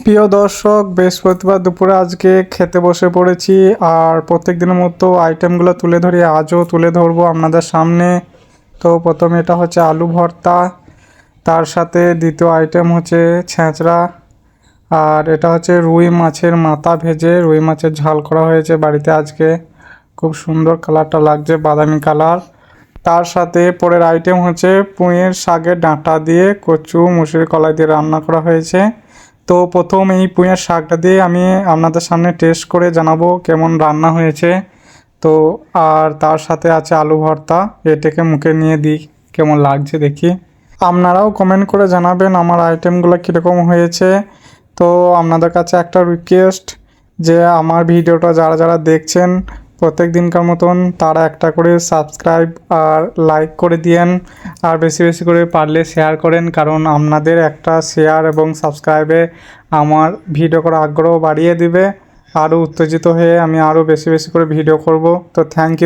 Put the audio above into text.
প্রিয় দর্শক, বৃহস্পতিবার দুপুরে আজকে খেতে বসে পড়েছি। আর প্রত্যেক দিনের মতো আইটেমগুলো তুলে ধরি, আজও তুলে ধরবো আপনাদের সামনে। তো প্রথমে এটা হচ্ছে আলু ভর্তা, তার সাথে দ্বিতীয় আইটেম হচ্ছে ছেঁচড়া, আর এটা হচ্ছে রুই মাছের মাথা ভেজে রুই মাছের ঝাল করা হয়েছে বাড়িতে আজকে। খুব সুন্দর কালারটা লাগছে, বাদামি কালার। তার সাথে পরের আইটেম হচ্ছে পুঁইয়ের শাকের ডাঁটা দিয়ে কচু মুসুরি কলাই দিয়ে রান্না করা হয়েছে। তো প্রথম এই পুঁইয়ের শাকটা দিয়ে আমি আপনাদের সামনে টেস্ট করে জানাবো কেমন রান্না হয়েছে। তো আর তার সাথে আছে আলু ভর্তা, এটাকে মুখে নিয়ে দিই কেমন লাগছে দেখি। আপনারাও কমেন্ট করে জানাবেন আমার আইটেমগুলো কীরকম হয়েছে। তো আপনাদের কাছে একটা রিকোয়েস্ট, যে আমার ভিডিওটা যারা যারা দেখছেন প্রত্যেক দিনকার মতন তারা একটা করে সাবস্ক্রাইব আর লাইক করে দিয়েন, আর বেশি বেশি করে পারলে শেয়ার করেন, কারণ আপনাদের একটা শেয়ার এবং সাবস্ক্রাইবে আমার ভিডিও করার আগ্রহ বাড়িয়ে দিবে। আরও উত্তেজিত হয়ে আমি আরও বেশি বেশি করে ভিডিও করব। তো থ্যাংক ইউ।